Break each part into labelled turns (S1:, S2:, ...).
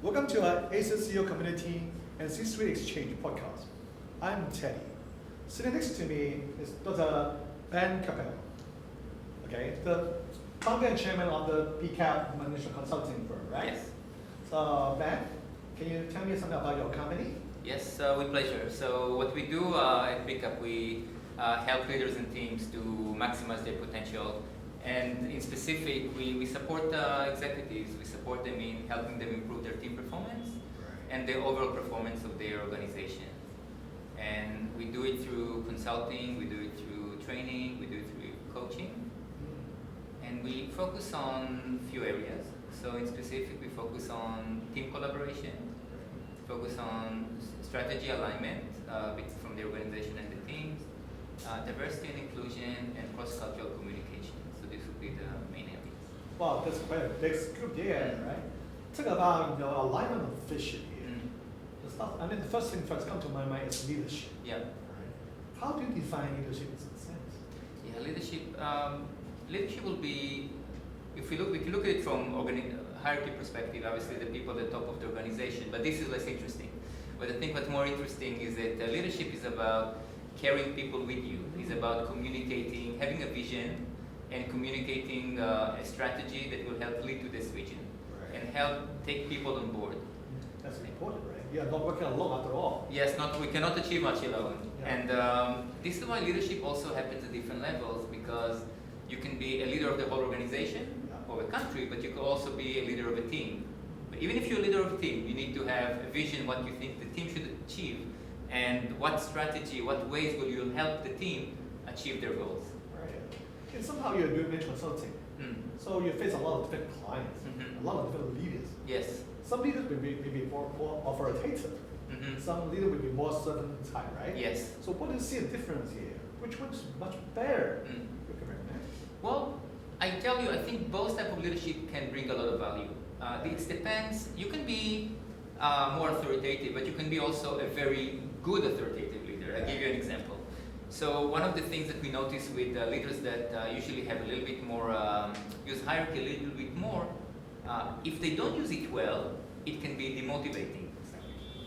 S1: Welcome to our ACCO Community and CsuiteXChange podcast. I'm Teddy. Sitting next to me is Dr. Ben Capell, okay, the founder and chairman of the BeCap Management Consulting firm, right?
S2: Yes.
S1: So Ben, can you tell me something about your company?
S2: Yes, with pleasure. So what we do at BeCap, we help leaders and teams to maximize their potential. And in specific, we support executives. We support them in helping them improve their team performance and the overall performance of their organization. And we do it through consulting, we do it through training, we do it through coaching. And we focus on a few areas. So in specific, we focus on team collaboration, focus on strategy alignment from the organization and the teams, diversity and inclusion, and cross-cultural communication. So this would be the main areas.
S1: Wow, that's quite a big scoop there, right? Talk about alignment of vision here. The stuff, I mean, the first thing first come to my mind is leadership.
S2: Yeah.
S1: Right? How do you define leadership in some sense?
S2: Yeah, leadership will be, if you look at it from hierarchy perspective, obviously the people at the top of the organization, but this is less interesting. But I think what's more interesting is that leadership is about carrying people with you. It's about communicating, having a vision, and communicating a strategy that will help lead to this vision and help take people on board.
S1: That's important, right? You are not working alone after all.
S2: Yes, we cannot achieve much alone.
S1: Yeah.
S2: And this is why leadership also happens at different levels, because you can be a leader of the whole organization or a country, but you can also be a leader of a team. But even if you're a leader of a team, you need to have a vision, what you think the team should achieve, and what strategy, what ways will you help the team achieve their goals.
S1: Right. And somehow you're doing management consulting. So you face a lot of different clients, a lot of different leaders.
S2: Yes.
S1: Some leaders will be more authoritative. Some leaders will be more servant type, right?
S2: Yes.
S1: So what do you see a difference here? Which one's much better? You can recommend?
S2: Well, I tell you, I think both types of leadership can bring a lot of value. It depends. You can be more authoritative, but you can be also a very good authoritative leader. I'll give you an example. So one of the things that we notice with leaders that usually have a little bit more, use hierarchy a little bit more, if they don't use it well, it can be demotivating.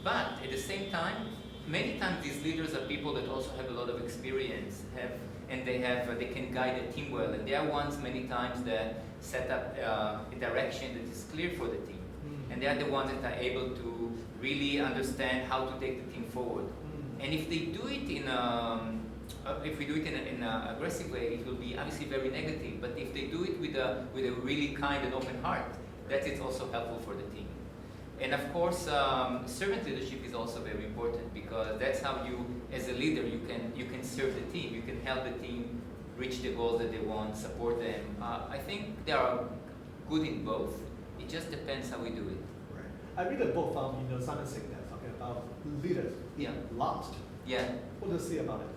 S2: But at the same time, many times these leaders are people that also have a lot of experience, and they can guide a team well, and they are ones many times that set up a direction that is clear for the team, and they are the ones that are able to really understand how to take the team forward. And if they do it if we do it in an aggressive way, it will be obviously very negative. But if they do it with a really kind and open heart, that is also helpful for the team. And of course, servant leadership is also very important, because that's how you, as a leader, you can serve the team. You can help the team reach the goals that they want, support them. I think they are good in both. It just depends how we do it.
S1: Right. I read a book from Simon Sinek talking about leaders eat last.
S2: Yeah.
S1: What do you see about it?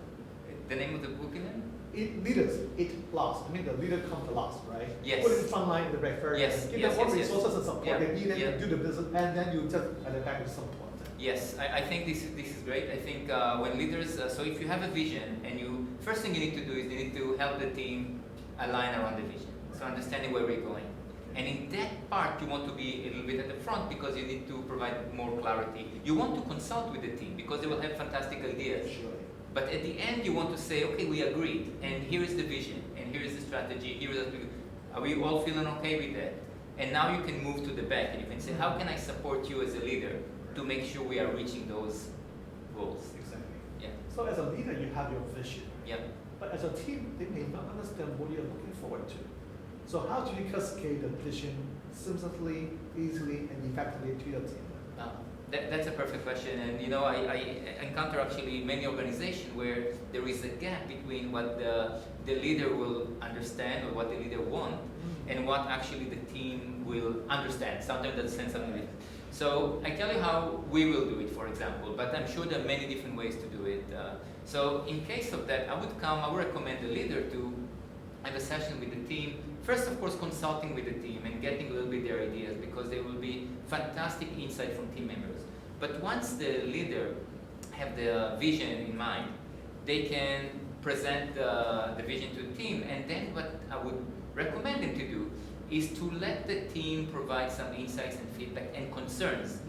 S2: The name of the book again?
S1: Leaders eat last. I mean, the leader comes last, right?
S2: Yes.
S1: Put in front line, the refer,
S2: Yes,
S1: give
S2: yes,
S1: them all
S2: yes,
S1: resources and support.
S2: Yeah.
S1: They need it,
S2: Yeah.
S1: do the business, and then you just at the back with support.
S2: Yes, I think this is great. I think when leaders, so if you have a vision, and first thing you need to do is you need to help the team align around the vision. So understanding where we're going. And in that part, you want to be a little bit at the front, because you need to provide more clarity. You want to consult with the team, because they will have fantastic ideas.
S1: Sure.
S2: But at the end, you want to say, okay, we agreed, and here is the vision, and here is the strategy, here is are we all feeling okay with that? And now you can move to the back, and you can say, how can I support you as a leader to make sure we are reaching those goals?
S1: Exactly.
S2: Yeah.
S1: So as a leader, you have your vision.
S2: Yeah.
S1: But as a team, they may not understand what you're looking forward to. So how do you cascade the vision seamlessly, easily, and effectively to your team?
S2: That's a perfect question, and I encounter actually many organizations where there is a gap between what the leader will understand, or what the leader wants, and what actually the team will understand. Sometimes that's sense of it. So I tell you how we will do it, for example, but I'm sure there are many different ways to do it. So in case of that, I would recommend the leader to have a session with the team. First, of course, consulting with the team and getting a little bit their ideas, because there will be fantastic insight from team members. But once the leader have the vision in mind, they can present the vision to the team, and then what I would recommend them to do is to let the team provide some insights and feedback and concerns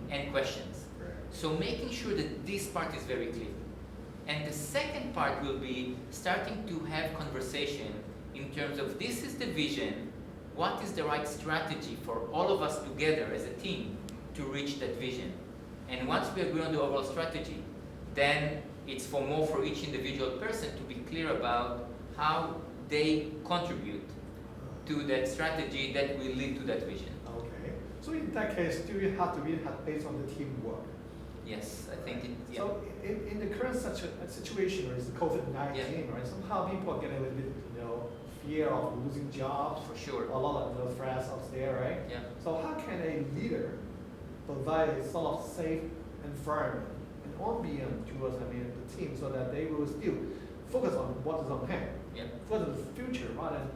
S2: and questions.
S1: Right.
S2: So making sure that this part is very clear. And the second part will be starting to have conversation in terms of this is the vision, what is the right strategy for all of us together as a team to reach that vision. And once we agree on the overall strategy, then it's for each individual person to be clear about how they contribute to that strategy that will lead to that vision.
S1: Okay. So in that case, do we have to really have based on the teamwork?
S2: Yes, I think it, yeah.
S1: So in the current such a situation where it's COVID-19, right? Somehow people are getting a little bit, fear of losing jobs.
S2: For sure.
S1: A lot of threats out there, right?
S2: Yeah.
S1: So how can a leader provide a sort of safe environment and ambient towards, the team so that they will still focus on what is on hand for the future rather than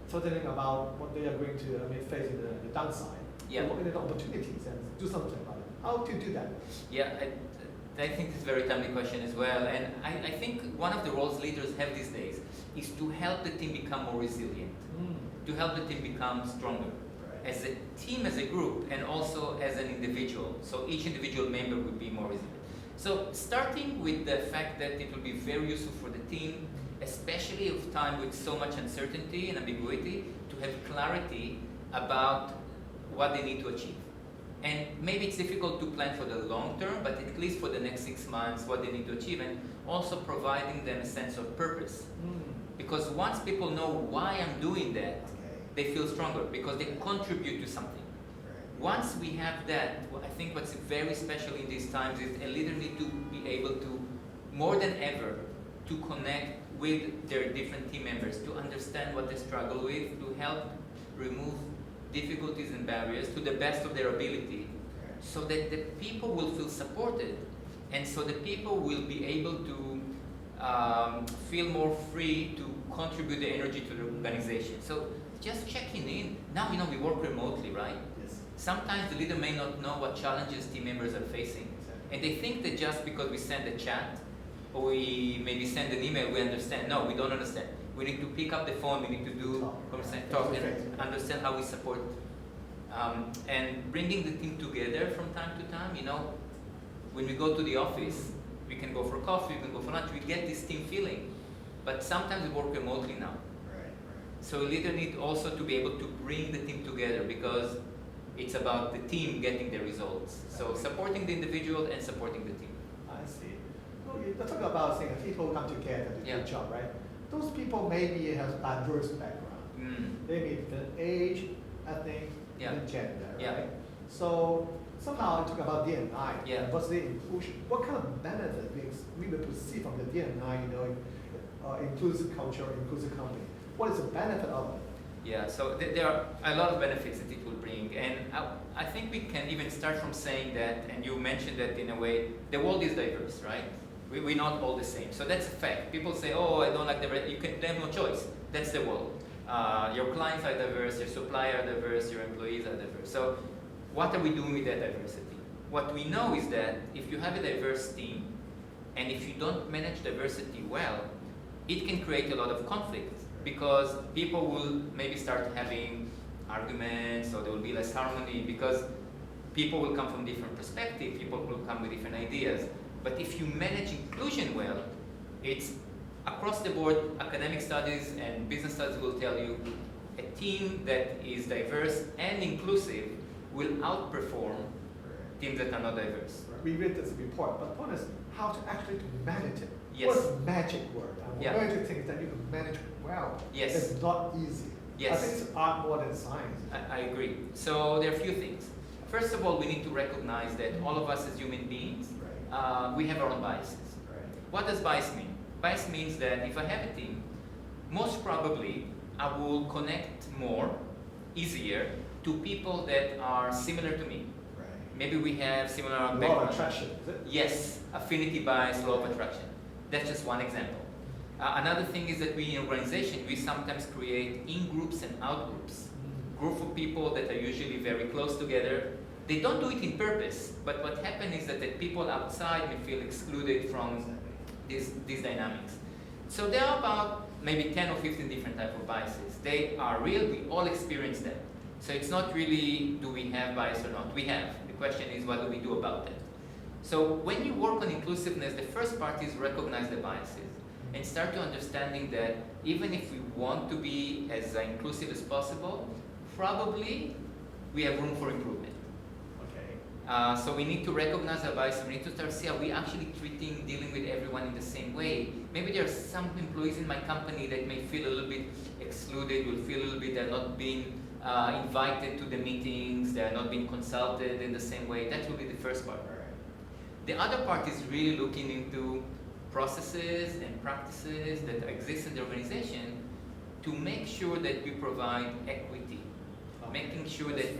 S1: threatening about what they are going to face in the downside. Look at the opportunities and do something about it. How to do that?
S2: Yeah, I think it's a very timely question as well. And I think one of the roles leaders have these days is to help the team become more resilient, to help the team become stronger. As a team, as a group, and also as an individual. So each individual member would be more resilient. So starting with the fact that it will be very useful for the team, especially of time with so much uncertainty and ambiguity, to have clarity about what they need to achieve. And maybe it's difficult to plan for the long term, but at least for the next 6 months, what they need to achieve, and also providing them a sense of purpose. Because once people know why I'm doing that, they feel stronger because they contribute to something. Once we have that, I think what's very special in these times is a leader needs to be able to, more than ever, to connect with their different team members, to understand what they struggle with, to help remove difficulties and barriers to the best of their ability, so that the people will feel supported, and so the people will be able to feel more free to contribute the energy to the organization. So just checking in. Now we work remotely, right?
S1: Yes.
S2: Sometimes the leader may not know what challenges team members are facing. And they think that just because we send a chat or we maybe send an email, we understand. No, we don't understand. We need to pick up the phone, we need to do talk and understand how we support. And bringing the team together from time to time, when we go to the office, we can go for coffee, we can go for lunch, we get this team feeling. But sometimes we work remotely now. So a leader needs also to be able to bring the team together because it's about the team getting the results. So supporting the individual and supporting the team.
S1: I see. Well, you talk about saying people come together to do a job, right? Those people maybe have diverse background. Maybe different age, ethnic, and gender, right? So somehow you talk about D&I. What's the inclusion? What kind of benefit we will perceive from the D&I, inclusive culture, inclusive company? What is the benefit of it?
S2: Yeah, so there are a lot of benefits that it will bring, and I think we can even start from saying that, and you mentioned that in a way, the world is diverse, right? We're not all the same, so that's a fact. People say, oh, I don't like they have no choice. That's the world. Your clients are diverse, your suppliers are diverse, your employees are diverse. So what are we doing with that diversity? What we know is that if you have a diverse team, and if you don't manage diversity well, it can create a lot of conflict. Because people will maybe start having arguments, or there will be less harmony, because people will come from different perspectives, people will come with different ideas. But if you manage inclusion well, it's across the board. Academic studies and business studies will tell you a team that is diverse and inclusive will outperform teams that are not diverse.
S1: We read this report, but the point is how to actually manage it.
S2: Yes.
S1: What's the magic word? I'm going to think that you can manage well.
S2: Yes.
S1: It's not easy.
S2: Yes.
S1: I think it's art more than science.
S2: I agree. So there are a few things. First of all, we need to recognize that all of us as human beings, we have our own biases. What does bias mean? Bias means that if I have a team, most probably I will connect more, easier, to people that are similar to me. Maybe we have similar background.
S1: Law of attraction, is it?
S2: Yes, affinity bias, law of attraction. That's just one example. Another thing is that we in organization, we sometimes create in-groups and out-groups. Group of people that are usually very close together. They don't do it in purpose, but what happens is that the people outside may feel excluded from these dynamics. So there are about maybe 10 or 15 different type of biases. They are real, we all experience them. So it's not really, do we have bias or not? We have. The question is, what do we do about them? So when you work on inclusiveness, the first part is recognize the biases and start to understanding that even if we want to be as inclusive as possible, probably we have room for improvement.
S1: Okay.
S2: So we need to recognize our bias. We need to start to see, are we actually dealing with everyone in the same way? Maybe there are some employees in my company that may feel a little bit excluded, will feel a little bit they're not being invited to the meetings, they're not being consulted in the same way. That will be the first part. The other part is really looking into processes and practices that exist in the organization to make sure that we provide equity, making sure that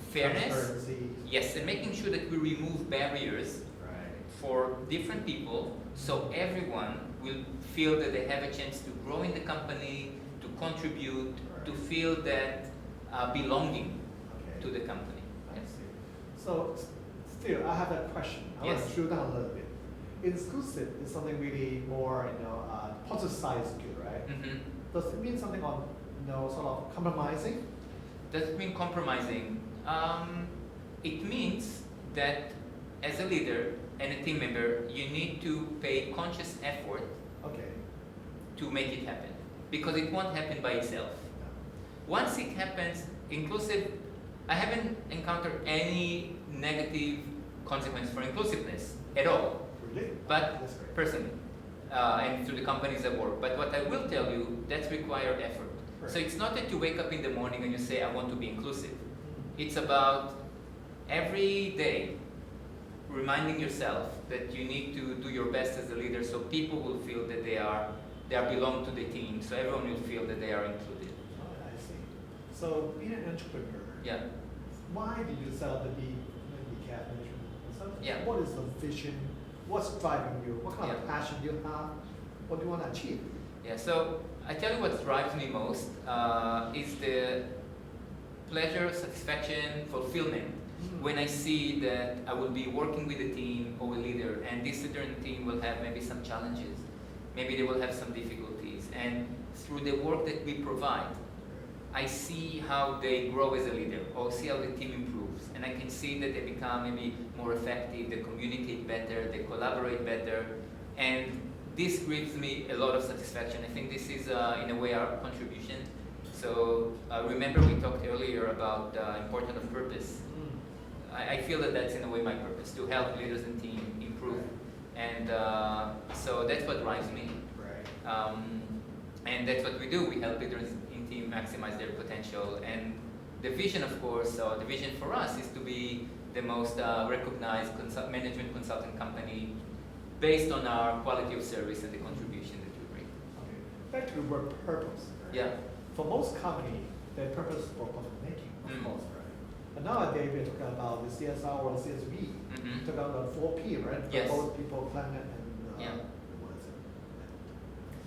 S2: fairness, yes, and making sure that we remove barriers for different people, so everyone will feel that they have a chance to grow in the company, to contribute, to feel that belonging to the company.
S1: Yes. So still, I have that question. I want to drill down a little bit. Inclusive is something really more, positive side is good, right?
S2: Mm-hmm.
S1: Does it mean something on, sort of compromising?
S2: Does it mean compromising? It means that as a leader and a team member, you need to pay conscious effort to make it happen, because it won't happen by itself. Once it happens, inclusive, I haven't encountered any negative consequence for inclusiveness at all.
S1: Really?
S2: But personally, and through the companies I work. But what I will tell you, that's require effort.
S1: Right.
S2: So it's not that you wake up in the morning and you say, I want to be inclusive. It's about every day reminding yourself that you need to do your best as a leader, so people will feel that they belong to the team, so everyone will feel that they are included.
S1: Oh, I see. So being an entrepreneur, why did you set up the BeCap Management Consultancy?
S2: Yeah.
S1: What is the vision? What's driving you? What kind of passion do you have? What do you want to achieve?
S2: Yeah, so I tell you what drives me most is the pleasure, satisfaction, fulfillment when I see that I will be working with a team or a leader, and this leader and team will have maybe some challenges, maybe they will have some difficulties, and through the work that we provide, I see how they grow as a leader, or see how the team improves, and I can see that they become maybe more effective, they communicate better, they collaborate better, and this gives me a lot of satisfaction. I think this is, in a way, our contribution. So remember we talked earlier about the importance of purpose. I feel that that's in a way my purpose, to help leaders and team improve. And so that's what drives me. And that's what we do. We help leaders in team maximize their potential. And the vision, of course, the vision for us is to be the most recognized management consulting company based on our quality of service and the contribution that we bring.
S1: Okay. Back to the word purpose. Right?
S2: Yeah.
S1: For most companies, their purpose is for profit making, of course, right? But nowadays we're talking about the CSR or the CSV. We're talking about the 4P, right?
S2: Yes.
S1: Both people, planet, and what is it?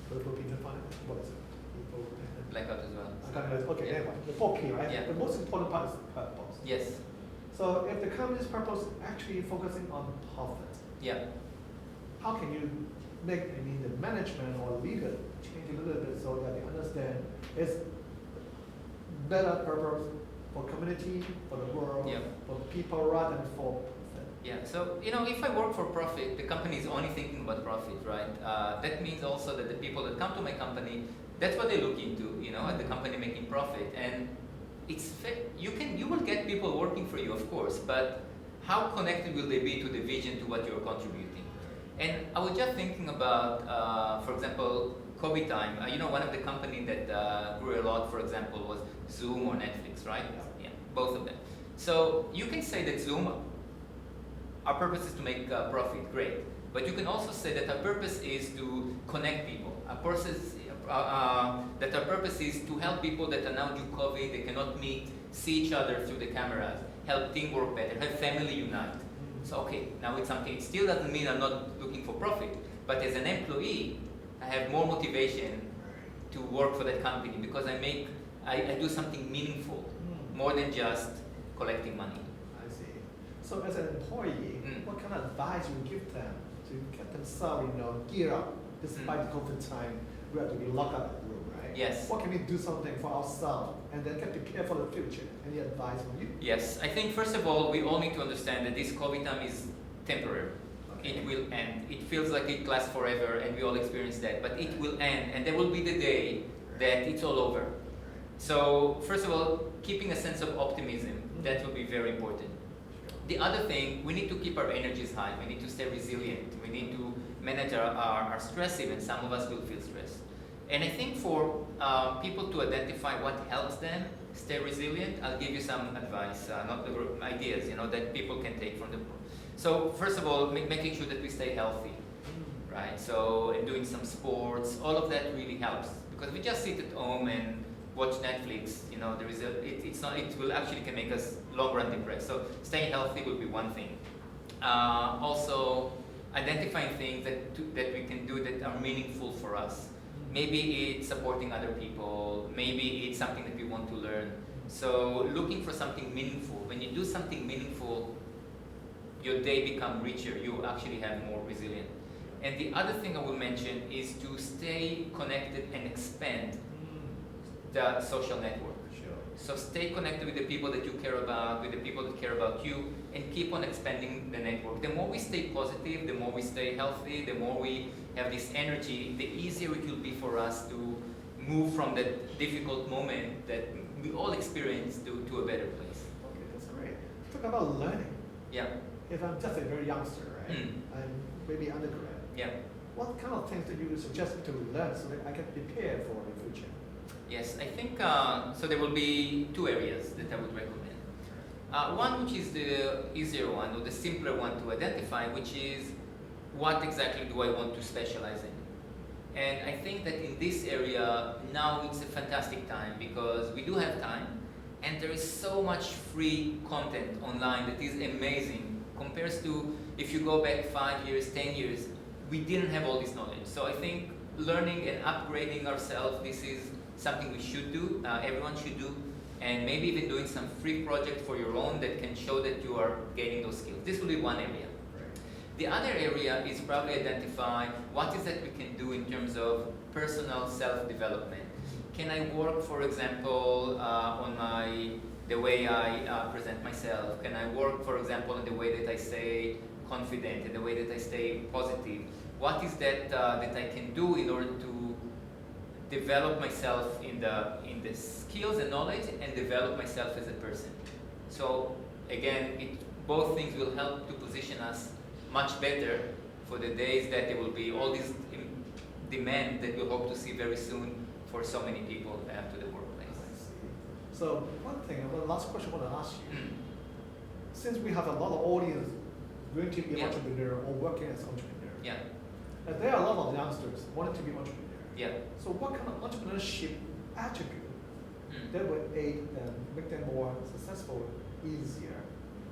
S1: People, planet. What is it? People, planet.
S2: Blackout as well.
S1: Okay, anyway, the 4P, right?
S2: Yeah.
S1: The most important part is purpose.
S2: Yes.
S1: So if the company's purpose actually focusing on profit, how can you make the management or leader change a little bit so that they understand it's better purpose for community, for the world, for the people rather than for profit?
S2: Yeah, so if I work for profit, the company is only thinking about profit, right? That means also that the people that come to my company, that's what they look into, at the company making profit. And it's you will get people working for you, of course, but how connected will they be to the vision, to what you're contributing? And I was just thinking about, for example, COVID time. One of the companies that grew a lot, for example, was Zoom or Netflix, right? Yeah, both of them. So you can say that Zoom, our purpose is to make profit, great. But you can also say that our purpose is to connect people. That our purpose is to help people that are now due COVID, they cannot meet, see each other through the cameras, help team work better, help family unite. So okay, now it's something. It still doesn't mean I'm not looking for profit, but as an employee, I have more motivation to work for that company because I do something meaningful, more than just collecting money.
S1: I see. So as an employee, what kind of advice you give them to get themselves, gear up despite the COVID time? we have to be locked up in the room, right?
S2: Yes.
S1: What can we do something for ourselves and then get prepared for the future? Any advice from you?
S2: Yes, I think first of all, we all need to understand that this COVID time is temporary.
S1: Okay.
S2: It will end. It feels like it lasts forever, and we all experience that, but it will end, and there will be the day that it's all over. So, first of all, keeping a sense of optimism, that will be very important. The other thing, we need to keep our energies high. We need to stay resilient. We need to manage our stress even. Some of us will feel stressed. And I think for people to identify what helps them stay resilient, I'll give you some advice, not the ideas, that people can take from the book. So first of all, making sure that we stay healthy, right? So doing some sports, all of that really helps, because we just sit at home and watch Netflix. It will actually can make us long run depressed. So staying healthy will be one thing. Also, identifying things that we can do that are meaningful for us. Maybe it's supporting other people. Maybe it's something that we want to learn. So looking for something meaningful. When you do something meaningful, your day becomes richer. You actually have more resilience. And the other thing I will mention is to stay connected and expand the social network.
S1: Sure.
S2: So stay connected with the people that you care about, with the people that care about you, and keep on expanding the network. The more we stay positive, the more we stay healthy, the more we have this energy, the easier it will be for us to move from that difficult moment that we all experience to a better place.
S1: Okay, that's great. Talk about learning.
S2: Yeah.
S1: If I'm just a very youngster, right? I'm maybe undergrad.
S2: Yeah.
S1: What kind of things do you suggest to learn so that I can prepare for the future?
S2: Yes, I think so. There will be two areas that I would recommend. One, which is the easier one or the simpler one to identify, which is what exactly do I want to specialize in? And I think that in this area now it's a fantastic time because we do have time, and there is so much free content online that is amazing compared to if you go back 5 years, 10 years, we didn't have all this knowledge. So I think learning and upgrading ourselves, this is something we should do, everyone should do, and maybe even doing some free project for your own that can show that you are gaining those skills. This will be one area. The other area is probably identify what is that we can do in terms of personal self-development. Can I work, for example, on the way I present myself? Can I work, for example, on the way that I stay confident, in the way that I stay positive? What is that that I can do in order to develop myself in the skills and knowledge and develop myself as a person? So again, both things will help to position us much better for the days that there will be all this demand that we hope to see very soon for so many people to the workplace.
S1: I see. So one last question I want to ask you. Since we have a lot of audience going to be an entrepreneur or working as an entrepreneur, and there are a lot of youngsters wanting to be entrepreneur. So what kind of entrepreneurship attribute that would aid them, make them more successful, easier?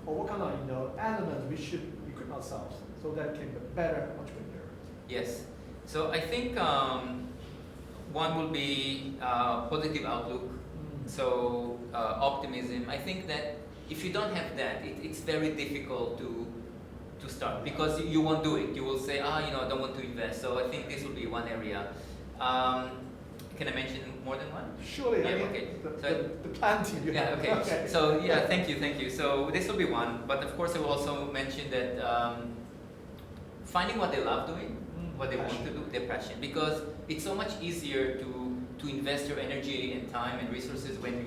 S1: Or what kind of elements we should equip ourselves so that can be a better entrepreneur?
S2: Yes. So I think one will be positive outlook. So optimism. I think that if you don't have that, it's very difficult to start because you won't do it. You will say, I don't want to invest. So I think this will be one area. Can I mention more than one?
S1: Surely. I mean,
S2: okay.
S1: The plenty you have.
S2: Okay. So thank you. So this will be one, but of course I will also mention that finding what they love doing, what they want to do, their passion, because it's so much easier to invest your energy and time and resources when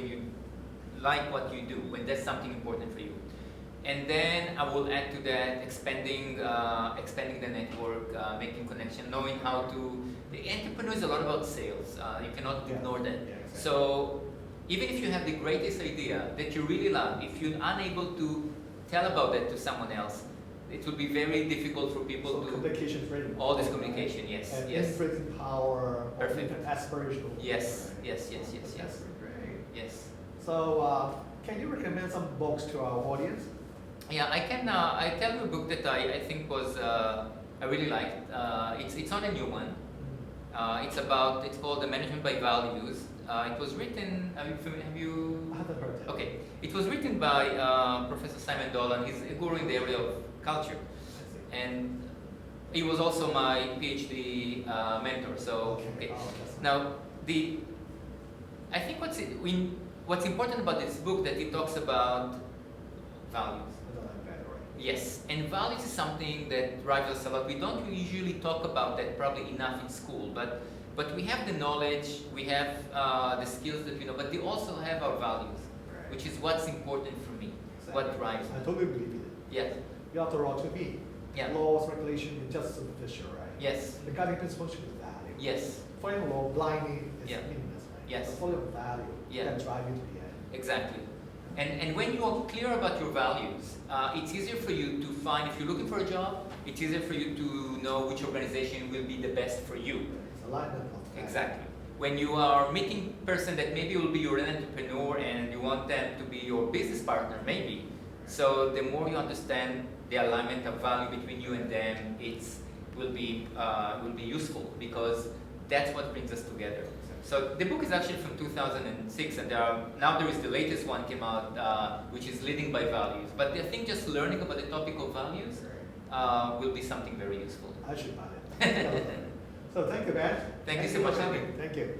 S2: you like what you do, when that's something important for you. And then I will add to that expanding the network, making connection, knowing how to. The entrepreneur is a lot about sales. You cannot ignore that.
S1: Yeah, exactly.
S2: So even if you have the greatest idea that you really love, if you're unable to tell about that to someone else, it will be very difficult for people to.
S1: Communication is very important.
S2: All this communication, yes,
S1: and
S2: yes.
S1: influencing power,
S2: Perfect.
S1: or aspirational.
S2: Yes,
S1: right?
S2: yes.
S1: That's great.
S2: Yes.
S1: So can you recommend some books to our audience?
S2: Yeah, I can. I tell you a book that I think was I really liked. It's not a new one. It's called The Management by Values. It was written. Have you?
S1: I haven't heard that.
S2: Okay. It was written by Professor Simon Dolan. He's a guru in the area of culture, and He was also my PhD mentor. So
S1: Okay. Oh, that's
S2: now I think what's important about this book that it talks about values. Yes, and values is something that drives us a lot. We don't usually talk about that probably enough in school, but we have the knowledge, we have the skills that we know, but we also have our values,
S1: Right.
S2: which is what's important for me,
S1: Exactly.
S2: what drives
S1: I
S2: me.
S1: totally believe it.
S2: Yes,
S1: After all, to me,
S2: yeah,
S1: laws, regulation is just superficial, right?
S2: yes,
S1: The guiding principle should be value.
S2: yes,
S1: Following law blindly is
S2: Yeah.
S1: meaningless, right?
S2: Yes.
S1: But following value
S2: Yeah.
S1: can drive you to the end.
S2: exactly. And when you are clear about your values, it's easier for you to find, if you're looking for a job, it's easier for you to know which organization will be the best for you.
S1: It's alignment of value.
S2: Exactly. When you are meeting person that maybe will be your entrepreneur and you want them to be your business partner, maybe. So the more you understand the alignment of value between you and them, will be useful because that's what brings us together. So the book is actually from 2006, and now there is the latest one came out, which is Leading by Values. But I think just learning about the topic of values will be something very useful.
S1: I should buy it. So thank you, Ben.
S2: Thank you so much,
S1: for
S2: Henry.
S1: coming. Thank you.